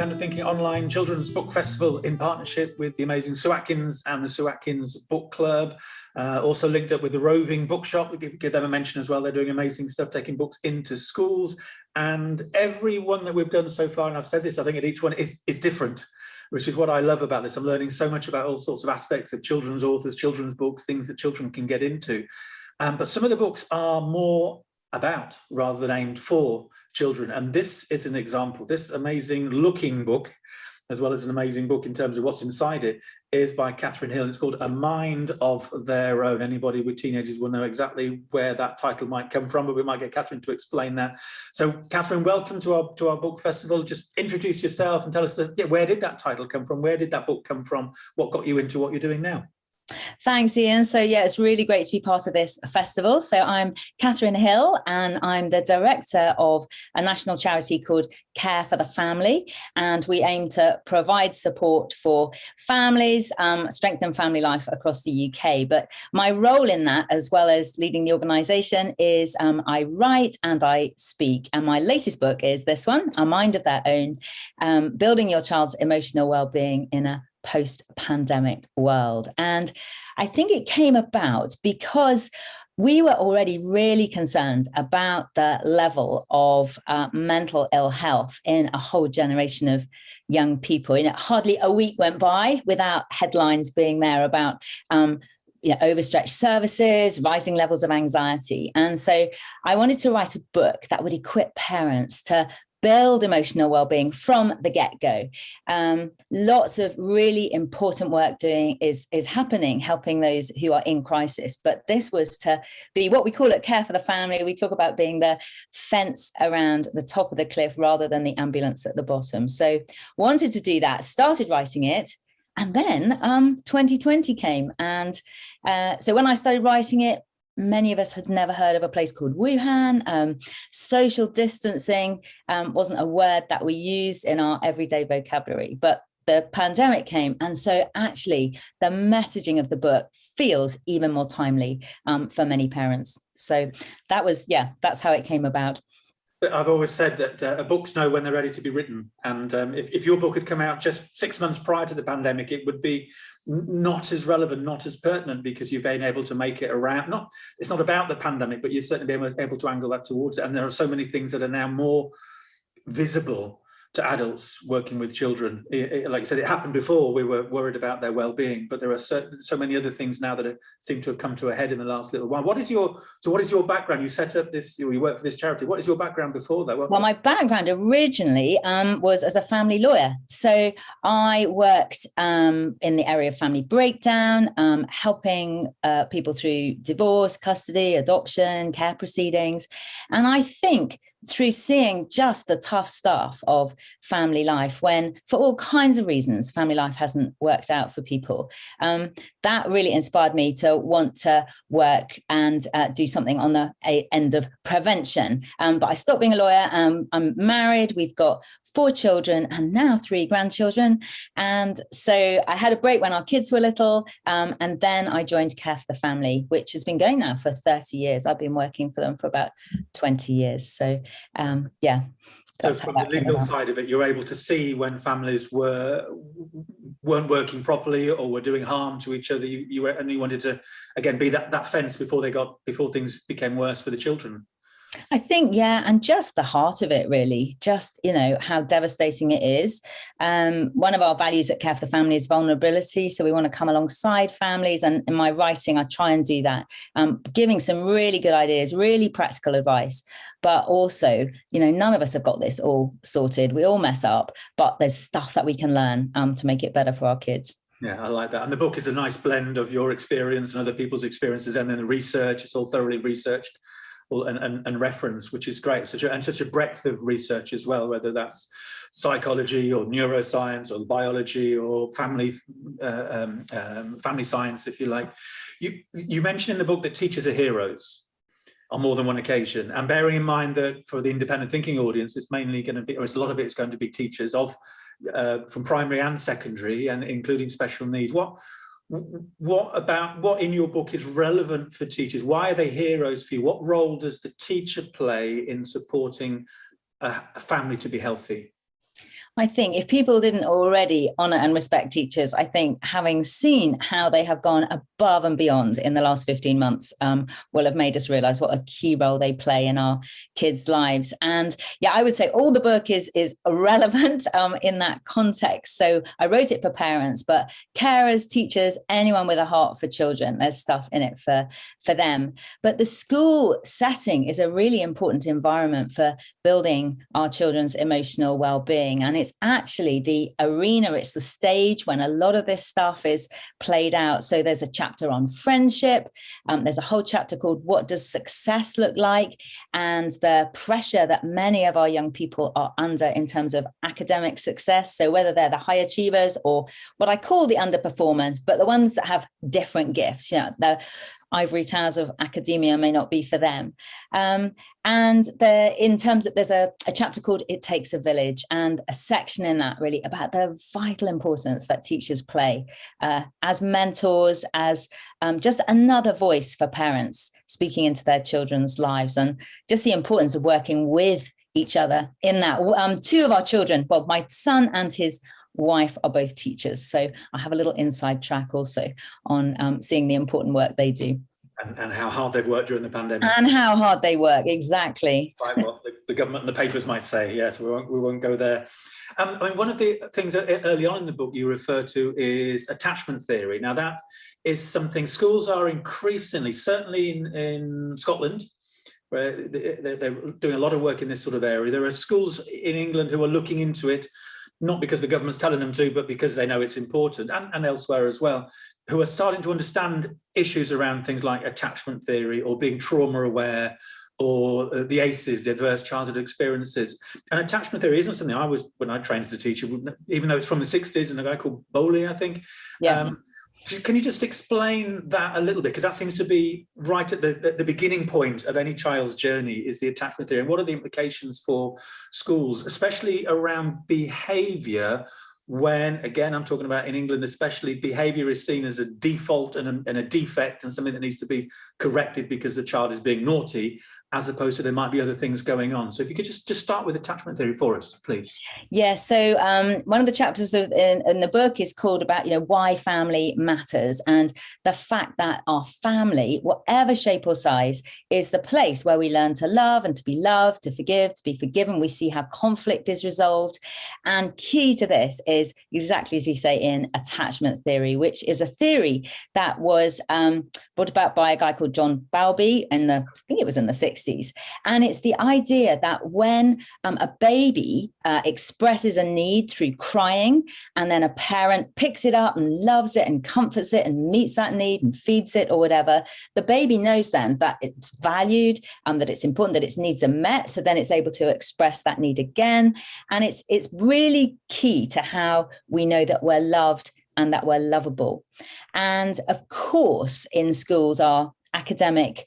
Independent Thinking Online Children's Book Festival in partnership with the amazing Sue Atkins and the Sue Atkins Book Club. Also linked up with the Roving Bookshop. We give them a mention as well. They're doing amazing stuff, taking books into schools. And every one that we've done so far, and I've said this, I think at each one is different, which is what I love about this. I'm learning so much about all sorts of aspects of children's authors, children's books, things that children can get into. But some of the books are more about rather than aimed for children. And this is an example. This amazing looking book, as well as an amazing book in terms of what's inside it, is by Katharine Hill. It's called A Mind of Their Own. Anybody with teenagers will know exactly where that title might come from, but we might get Katharine to explain that. So Katharine, welcome to our book festival. Just introduce yourself and tell us, where did that title come from? Where did that book come from? What got you into what you're doing now? Thanks, Ian. So yeah, it's really great to be part of this festival. So I'm Katharine Hill and I'm the director of a national charity called Care for the Family. And we aim to provide support for families, strengthen family life across the UK. But my role in that, as well as leading the organisation, is I write and I speak. And my latest book is this one, A Mind of Their Own, Building Your Child's Emotional Wellbeing in a Post-Pandemic World. And I think it came about because we were already really concerned about the level of mental ill health in a whole generation of young people. Hardly a week went by without headlines being there about overstretched services, rising levels of anxiety. And so I wanted to write a book that would equip parents to build emotional well-being from the get-go. Lots of really important work is happening, helping those who are in crisis. But this was to be what we call it, Care for the Family. We talk about being the fence around the top of the cliff rather than the ambulance at the bottom. So wanted to do that, started writing it. And then 2020 came. And so when I started writing it, many of us had never heard of a place called Wuhan. Social distancing wasn't a word that we used in our everyday vocabulary, but the pandemic came. And so actually the messaging of the book feels even more timely for many parents. So that's how it came about. I've always said that books know when they're ready to be written. And if your book had come out just 6 months prior to the pandemic, it would be not as relevant, not as pertinent, because you've been able to make it around. It's not about the pandemic, but you've certainly been able to angle that towards it. And there are so many things that are now more visible to adults working with children. Like I said, it happened before. We were worried about their well-being, but there are so many other things now that seem to have come to a head in the last little while. What is your background? You set up this, you work for this charity. What is your background before that? Well, my background originally was as a family lawyer. So I worked in the area of family breakdown, helping people through divorce, custody, adoption, care proceedings. And I think through seeing just the tough stuff of family life, when for all kinds of reasons family life hasn't worked out for people, that really inspired me to want to work and do something on the end of prevention. But I stopped being a lawyer. I'm married, we've got 4 children and now 3 grandchildren. And so I had a break when our kids were little, and then I joined Care for the Family, which has been going now for 30 years. I've been working for them for about 20 years. So so from the legal side of it, you're able to see when families weren't working properly or were doing harm to each other. You wanted to again be that fence before things became worse for the children. I think, and just the heart of it, really, just, how devastating it is. One of our values at Care for the Family is vulnerability. So we want to come alongside families. And in my writing, I try and do that, giving some really good ideas, really practical advice. But also, none of us have got this all sorted. We all mess up, but there's stuff that we can learn to make it better for our kids. Yeah, I like that. And the book is a nice blend of your experience and other people's experiences, and then the research. It's all thoroughly researched and reference, which is great. Such a breadth of research as well, whether that's psychology or neuroscience or biology or family science, if you like. You mentioned in the book that teachers are heroes on more than one occasion, and bearing in mind that for the independent thinking audience, it's mainly going to be, or a lot of it is going to be teachers from primary and secondary, and including special needs. What in your book is relevant for teachers? Why are they heroes for you? What role does the teacher play in supporting a family to be healthy? I think if people didn't already honour and respect teachers, I think having seen how they have gone above and beyond in the last 15 months will have made us realise what a key role they play in our kids' lives. And yeah, I would say all the book is relevant in that context. So I wrote it for parents, but carers, teachers, anyone with a heart for children, there's stuff in it for them. But the school setting is a really important environment for building our children's emotional well-being. And it's actually the arena, it's the stage when a lot of this stuff is played out. So there's a chapter on friendship. There's a whole chapter called What Does Success Look Like? And the pressure that many of our young people are under in terms of academic success. So whether they're the high achievers or what I call the underperformers, but the ones that have different gifts, the ivory towers of academia may not be for them. In terms of, there's a chapter called It Takes a Village, and a section in that really about the vital importance that teachers play as mentors, as just another voice for parents speaking into their children's lives, and just the importance of working with each other in that. Two of our children, well, my son and his wife are both teachers, so I have a little inside track also on seeing the important work they do and how hard they've worked during the pandemic, and how hard they work, exactly. Right, what the government and the papers might say. Yes, we won't go there. I mean, one of the things that early on in the book you refer to is attachment theory. Now that is something schools are increasingly, certainly in Scotland, where they're doing a lot of work in this sort of area. There are schools in England who are looking into it, not because the government's telling them to, but because they know it's important, and elsewhere as well, who are starting to understand issues around things like attachment theory or being trauma aware, or the ACEs, the adverse childhood experiences. And attachment theory isn't something when I trained as a teacher, even though it's from the 60s, and a guy called Bowley, I think. Yeah. Can you just explain that a little bit? Because that seems to be right at the beginning point of any child's journey, is the attachment theory. And what are the implications for schools, especially around behaviour, when, again, I'm talking about in England, especially, behaviour is seen as a default and a defect and something that needs to be corrected because the child is being naughty, as opposed to there might be other things going on. So if you could just start with attachment theory for us, please. Yeah, so one of the chapters in the book is called about, why family matters, and the fact that our family, whatever shape or size, is the place where we learn to love and to be loved, to forgive, to be forgiven. We see how conflict is resolved. And key to this is exactly as you say in attachment theory, which is a theory that was brought about by a guy called John Bowlby I think it was in the 60s. And it's the idea that when a baby expresses a need through crying, and then a parent picks it up and loves it and comforts it and meets that need and feeds it or whatever, the baby knows then that it's valued, that it's important, that its needs are met. So then it's able to express that need again. And it's really key to how we know that we're loved and that we're lovable. And of course, in schools, our academic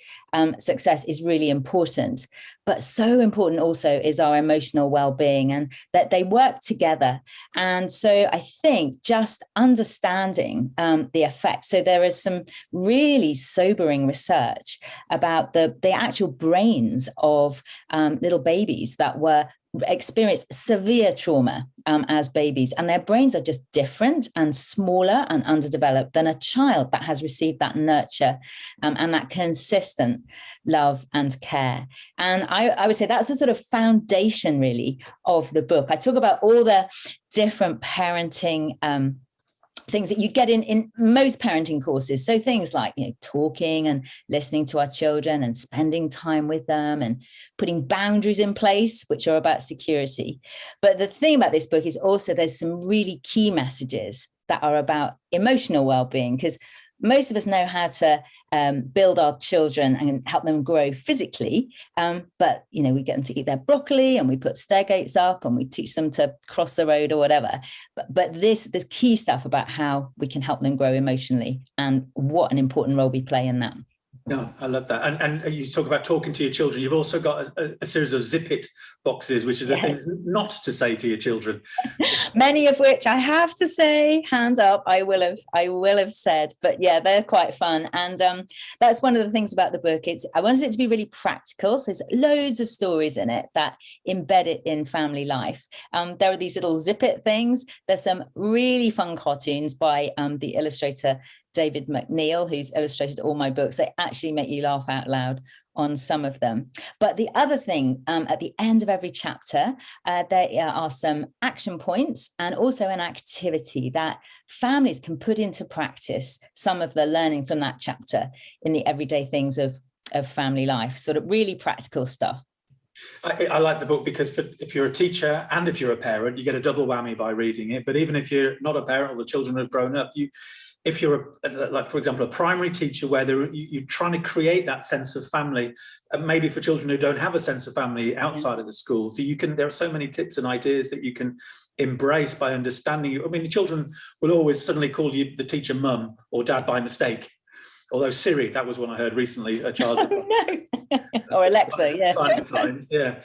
success is really important, but so important also is our emotional well-being, and that they work together. And so I think just understanding the effect. So there is some really sobering research about the actual brains of little babies that were experienced severe trauma as babies, and their brains are just different and smaller and underdeveloped than a child that has received that nurture and that consistent love and care. And I would say that's a sort of foundation really of the book. I talk about all the different parenting things that you'd get in most parenting courses. So things like, talking and listening to our children and spending time with them and putting boundaries in place, which are about security. But the thing about this book is also there's some really key messages that are about emotional well-being, because most of us know how to build our children and help them grow physically. But, we get them to eat their broccoli and we put stair gates up and we teach them to cross the road or whatever. But there's key stuff about how we can help them grow emotionally and what an important role we play in that. No, I love that. And you talk about talking to your children. You've also got a series of zip it boxes, which are the things not to say to your children. Many of which I have to say, hand up, I will have said. But yeah, they're quite fun. And that's one of the things about the book. I wanted it to be really practical. So there's loads of stories in it that embed it in family life. There are these little zip it things. There's some really fun cartoons by the illustrator David McNeil, who's illustrated all my books. They actually make you laugh out loud on some of them. But the other thing, at the end of every chapter, there are some action points and also an activity that families can put into practice some of the learning from that chapter in the everyday things of family life, sort of really practical stuff. I like the book because if you're a teacher and if you're a parent, you get a double whammy by reading it. But even if you're not a parent or the children have grown up, if you're like, for example, a primary teacher where you're trying to create that sense of family, maybe for children who don't have a sense of family outside of the school. So there are so many tips and ideas that you can embrace by understanding. I mean, the children will always suddenly call you the teacher mum or dad by mistake. Although Siri, that was one I heard recently, a child. No. Or Alexa, yeah. Times, yeah.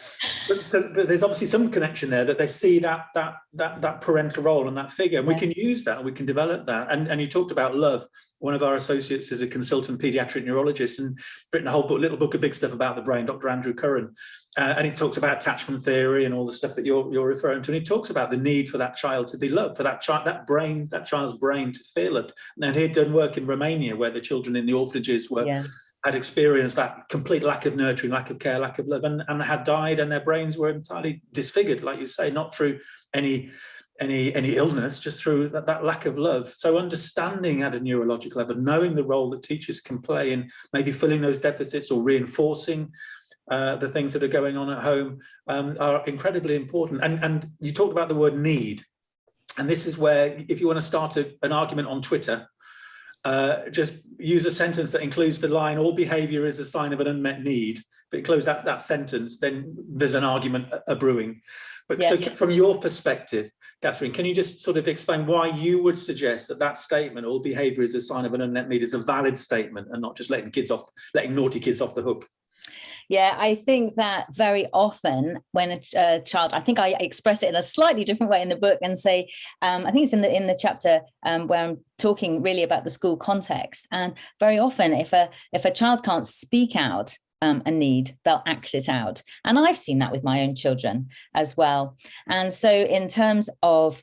But there's obviously some connection there that they see that parental role and that figure, and we can use that and we can develop that. And you talked about love. One of our associates is a consultant pediatric neurologist and written a whole little book of big stuff about the brain, Dr. Andrew Curran. And he talks about attachment theory and all the stuff that you're referring to. And he talks about the need for that child to be loved, for that child's brain to feel it. And he'd done work in Romania where the children in the orphanages had experienced that complete lack of nurturing, lack of care, lack of love, and had died, and their brains were entirely disfigured, like you say, not through any illness, just through that lack of love. So understanding at a neurological level, knowing the role that teachers can play in maybe filling those deficits or reinforcing the things that are going on at home are incredibly important. And you talked about the word need. And this is where, if you want to start an argument on Twitter, just use a sentence that includes the line, all behavior is a sign of an unmet need. If it close that sentence, then there's an argument brewing. But yes. So from your perspective, Katharine, can you just sort of explain why you would suggest that statement, all behavior is a sign of an unmet need, is a valid statement and not just letting naughty kids off the hook? Yeah, I think that very often when a child, I think I express it in a slightly different way in the book and say, I think it's in the chapter where I'm talking really about the school context. And very often if a child can't speak out a need, they'll act it out. And I've seen that with my own children as well. And so in terms of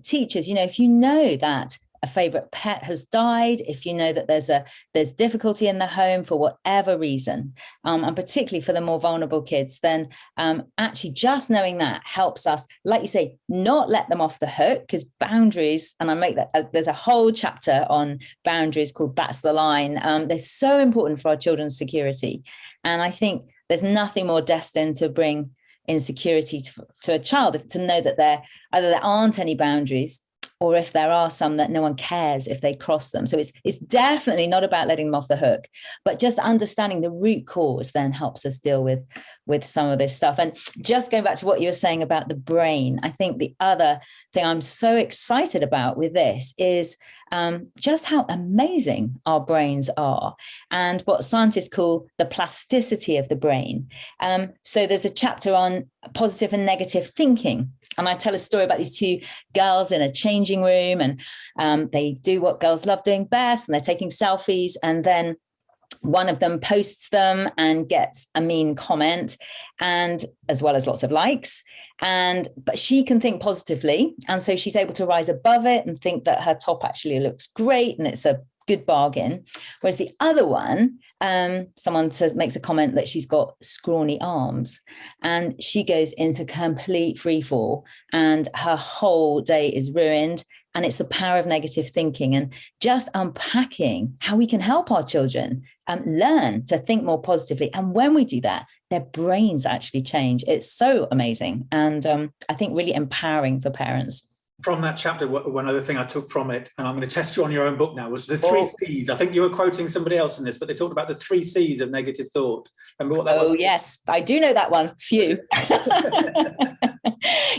teachers, if you know that a favorite pet has died, if you know that there's difficulty in the home for whatever reason, and particularly for the more vulnerable kids, then actually just knowing that helps us, like you say, not let them off the hook, because boundaries, and I make that, there's a whole chapter on boundaries called That's the Line. They're so important for our children's security. And I think there's nothing more destined to bring insecurity to a child to know that either there aren't any boundaries, or if there are some, that no one cares if they cross them. So it's definitely not about letting them off the hook, but just understanding the root cause then helps us deal with some of this stuff. And just going back to what you were saying about the brain, I think the other thing I'm so excited about with this is just how amazing our brains are and what scientists call the plasticity of the brain. So there's a chapter on positive and negative thinking. And I tell a story about these two girls in a changing room, and they do what girls love doing best, and they're taking selfies. And then one of them posts them and gets a mean comment, and as well as lots of likes. But she can think positively. And so she's able to rise above it and think that her top actually looks great and it's a good bargain. Whereas the other one, someone makes a comment that she's got scrawny arms, and she goes into complete free fall and her whole day is ruined. And it's the power of negative thinking and just unpacking how we can help our children learn to think more positively. And when we do that, their brains actually change. It's so amazing. And I think really empowering for parents. from that chapter, one other thing I took from it, and I'm going to test you on your own book now, was the 3 C's. I think you were quoting somebody else in this, but they talked about the 3 C's of negative thought. Remember what that was? Oh, yes, I do know that one. Phew.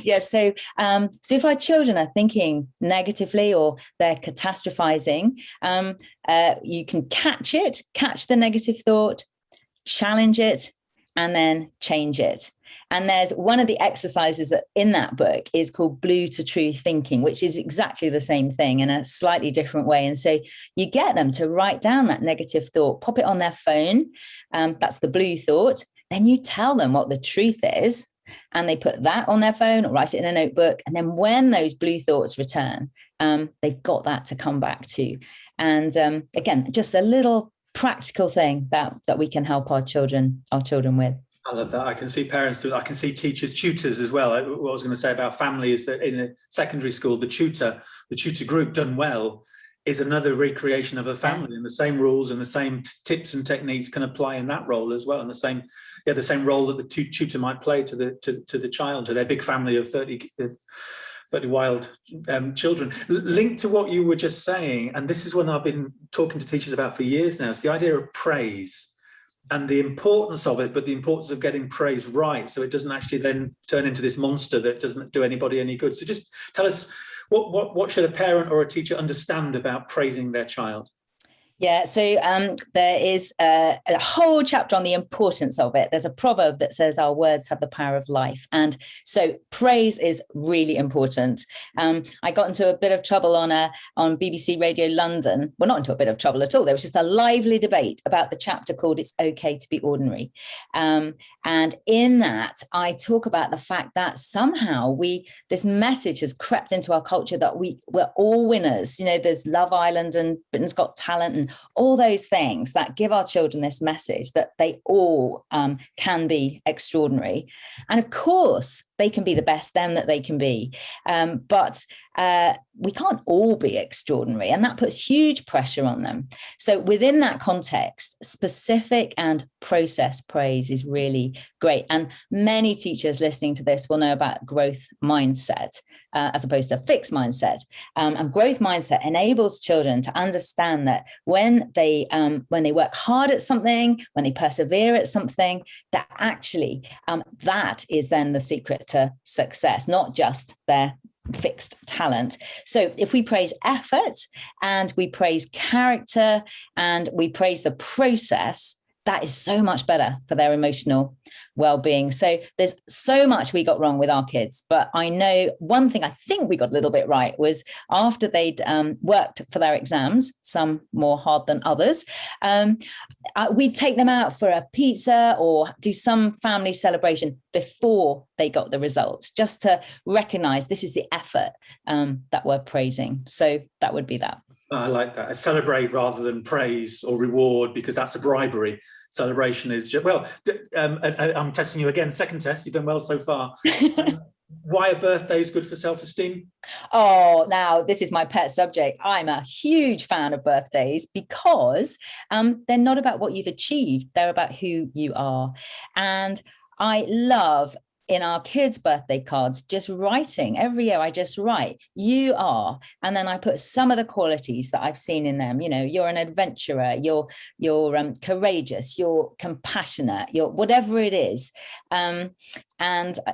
Yeah, so if our children are thinking negatively or they're catastrophizing, you can catch the negative thought, challenge it, and then change it. And there's one of the exercises in that book is called blue to true thinking, which is exactly the same thing in a slightly different way. And so you get them to write down that negative thought, pop it on their phone. That's the blue thought. Then you tell them what the truth is, and they put that on their phone or write it in a notebook. And then when those blue thoughts return, they've got that to come back to. And again, just a little practical thing that we can help our children with. I love that. I can see parents do it. I can see teachers, tutors as well. What I was going to say about family is that in a secondary school, the tutor group done well is another recreation of a family, and the same rules and the same tips and techniques can apply in that role as well, and the same role that the tutor might play to the child, to their big family of 30 wild children. Linked to what you were just saying, and this is one I've been talking to teachers about for years now, it's the idea of praise and the importance of it, but the importance of getting praise right, so it doesn't actually then turn into this monster that doesn't do anybody any good. So just tell us, what should a parent or a teacher understand about praising their child? Yeah, so there is a whole chapter on the importance of it. There's a proverb that says our words have the power of life. And so praise is really important. I got into a bit of trouble on BBC Radio London. Well, not into a bit of trouble at all. There was just a lively debate about the chapter called It's Okay to be Ordinary. And in that, I talk about the fact that somehow this message has crept into our culture that we're all winners. You know, there's Love Island and Britain's Got Talent and all those things that give our children this message that they all can be extraordinary. And of course, they can be the best them that they can be. But we can't all be extraordinary, and that puts huge pressure on them. So within that context, specific and process praise is really great. And many teachers listening to this will know about growth mindset as opposed to fixed mindset. And growth mindset enables children to understand that when they work hard at something, when they persevere at something, that actually that is then the secret to success, not just their fixed talent. So if we praise effort and we praise character and we praise the process, that is so much better for their emotional well-being. So there's so much we got wrong with our kids, but I know one thing I think we got a little bit right was after they'd worked for their exams, some more hard than others, we'd take them out for a pizza or do some family celebration before they got the results, just to recognize this is the effort that we're praising. So that would be that. I like that. Celebrate rather than praise or reward, because that's a bribery. Celebration is just, well, I'm testing you again. Second test, you've done well so far. Why are birthdays good for self-esteem? Oh, now this is my pet subject. I'm a huge fan of birthdays because they're not about what you've achieved. They're about who you are. And I love in our kids' birthday cards, just writing. Every year I just write, you are, and then I put some of the qualities that I've seen in them. You know, you're an adventurer, you're courageous, you're compassionate, you're whatever it is. And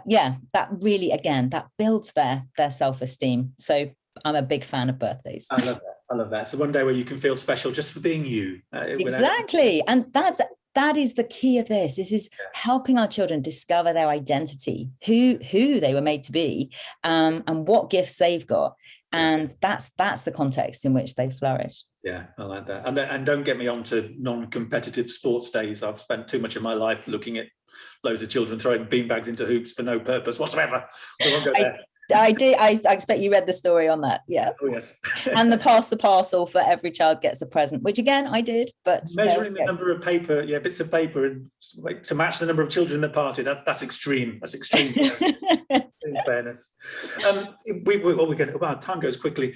yeah, that really, again, that builds their self-esteem. So I'm a big fan of birthdays. I love that. I love that. So one day where you can feel special just for being you. Exactly. And that is the key of this. This is helping our children discover their identity, who they were made to be, and what gifts they've got. And that's the context in which they flourish. Yeah, I like that. And don't get me on to non-competitive sports days. I've spent too much of my life looking at loads of children throwing beanbags into hoops for no purpose whatsoever. We won't go there. I do. I expect you read the story on that. Yeah. Oh, yes. And the pass the parcel for every child gets a present, which again I did. But measuring the number of bits of paper, and to match the number of children in the party. That's extreme. That's extreme. In fairness, time goes quickly.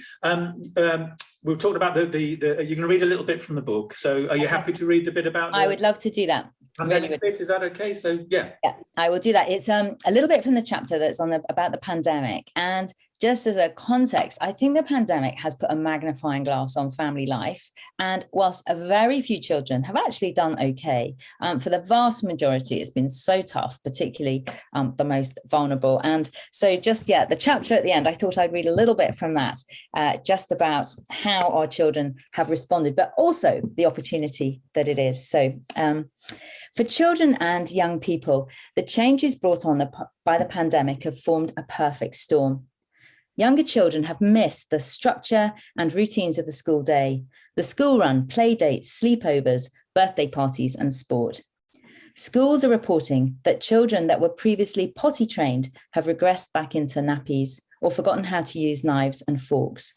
We've talked about the you're going to read a little bit from the book. So are you happy to read the bit about? I would love to do that. Is that okay? So yeah, I will do that. It's a little bit from the chapter that's about the pandemic, and just as a context, I think the pandemic has put a magnifying glass on family life. And whilst a very few children have actually done okay, for the vast majority, it's been so tough, particularly the most vulnerable. And so the chapter at the end, I thought I'd read a little bit from that, just about how our children have responded, but also the opportunity that it is. So for children and young people, the changes brought on by the pandemic have formed a perfect storm. Younger children have missed the structure and routines of the school day, the school run, play dates, sleepovers, birthday parties, and sport. Schools are reporting that children that were previously potty trained have regressed back into nappies or forgotten how to use knives and forks.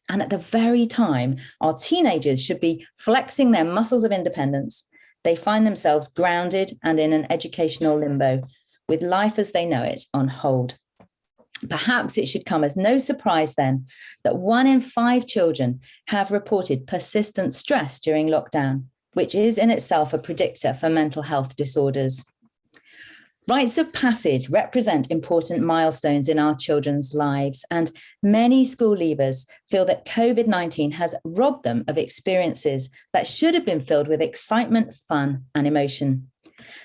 And at the very time our teenagers should be flexing their muscles of independence, they find themselves grounded and in an educational limbo, with life as they know it on hold. Perhaps it should come as no surprise then that 1 in 5 children have reported persistent stress during lockdown, which is in itself a predictor for mental health disorders. Rites of passage represent important milestones in our children's lives, and many school leavers feel that COVID-19 has robbed them of experiences that should have been filled with excitement, fun, and emotion.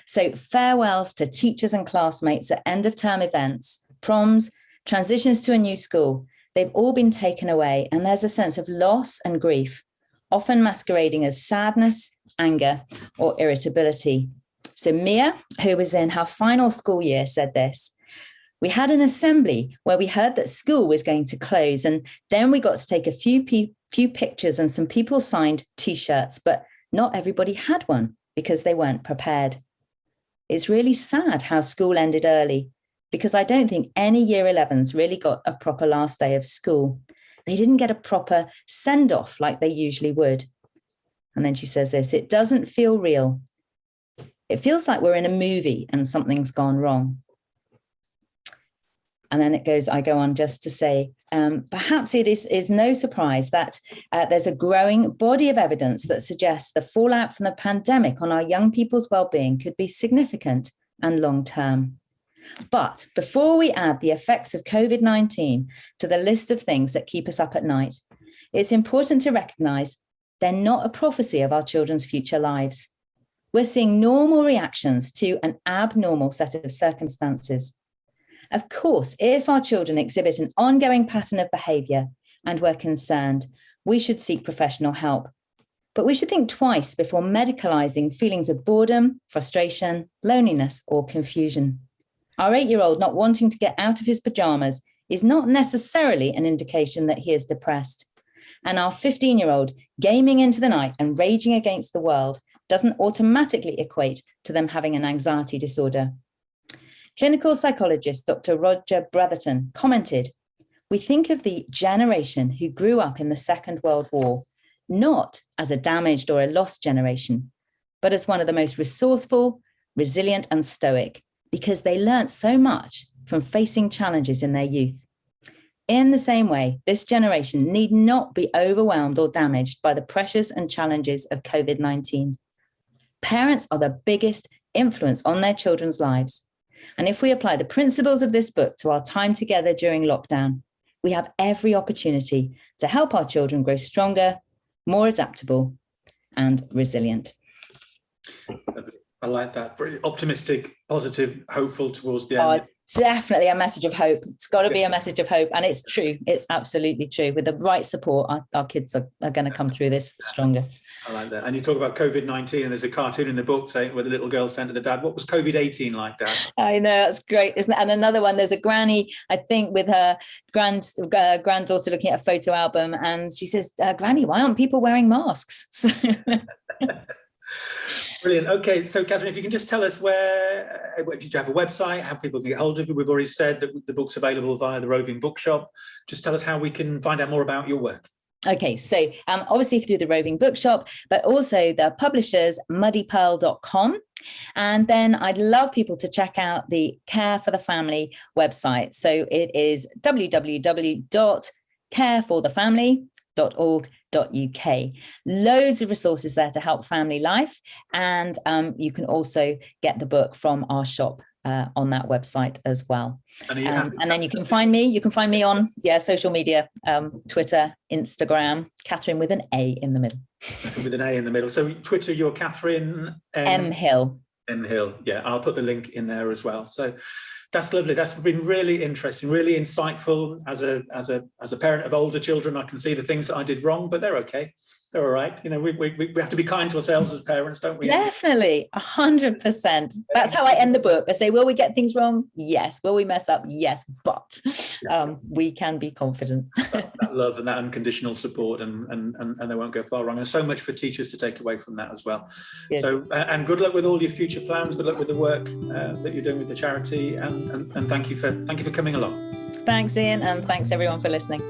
So farewells to teachers and classmates at end-of-term events, proms, transitions to a new school, they've all been taken away, and there's a sense of loss and grief, often masquerading as sadness, anger, or irritability. So Mia, who was in her final school year, said this: "We had an assembly where we heard that school was going to close, and then we got to take a few pictures and some people signed T-shirts, but not everybody had one because they weren't prepared. It's really sad how school ended early, because I don't think any year 11s really got a proper last day of school. They didn't get a proper send-off like they usually would." And then she says this: "It doesn't feel real. It feels like we're in a movie and something's gone wrong." And then I go on just to say, perhaps it is no surprise that there's a growing body of evidence that suggests the fallout from the pandemic on our young people's well-being could be significant and long-term. But before we add the effects of COVID-19 to the list of things that keep us up at night, it's important to recognise they're not a prophecy of our children's future lives. We're seeing normal reactions to an abnormal set of circumstances. Of course, if our children exhibit an ongoing pattern of behaviour and we're concerned, we should seek professional help. But we should think twice before medicalising feelings of boredom, frustration, loneliness, or confusion. Our 8-year-old not wanting to get out of his pyjamas is not necessarily an indication that he is depressed. And our 15-year-old gaming into the night and raging against the world doesn't automatically equate to them having an anxiety disorder. Clinical psychologist Dr. Roger Brotherton commented, "We think of the generation who grew up in the Second World War not as a damaged or a lost generation, but as one of the most resourceful, resilient, and stoic, because they learnt so much from facing challenges in their youth. In the same way, this generation need not be overwhelmed or damaged by the pressures and challenges of COVID-19. Parents are the biggest influence on their children's lives. And if we apply the principles of this book to our time together during lockdown, we have every opportunity to help our children grow stronger, more adaptable, and resilient." I like that. Very optimistic, positive, hopeful towards the end. Definitely a message of hope. It's got to be a message of hope. And it's true. It's absolutely true. With the right support, our kids are going to come through this stronger. I like that. And you talk about COVID-19, and there's a cartoon in the book saying where the little girl saying to the dad, "What was COVID-18 like, Dad?" I know, that's great, isn't it? And another one, there's a granny, I think, with her granddaughter looking at a photo album, and she says, "Granny, why aren't people wearing masks?" So Brilliant. Okay, so Katharine, if you can just tell us if you have a website, how people can get hold of you. We've already said that the book's available via the Roving Bookshop. Just tell us how we can find out more about your work. Okay, so obviously through the Roving Bookshop, but also the publishers, muddypearl.com. And then I'd love people to check out the Care for the Family website. So it is www.careforthefamily.org.uk. Loads of resources there to help family life. And you can also get the book from our shop on that website as well. And then you can find me on social media, Twitter, Instagram, Katharine with an A in the middle. With an A in the middle. So Twitter, you're Katharine M. Hill. M. Hill. Yeah, I'll put the link in there as well. So that's lovely. That's been really interesting, really insightful. As a parent of older children, I can see the things that I did wrong, but they're okay. They're all right. You know, we have to be kind to ourselves as parents, don't we? Definitely, 100%. That's how I end the book. I say, will we get things wrong? Yes. Will we mess up? Yes. But we can be confident. that love and that unconditional support, and they won't go far wrong. There's so much for teachers to take away from that as well. Good. So, and good luck with all your future plans. Good luck with the work that you're doing with the charity, and thank you for coming along. Thanks, Ian, and thanks everyone for listening.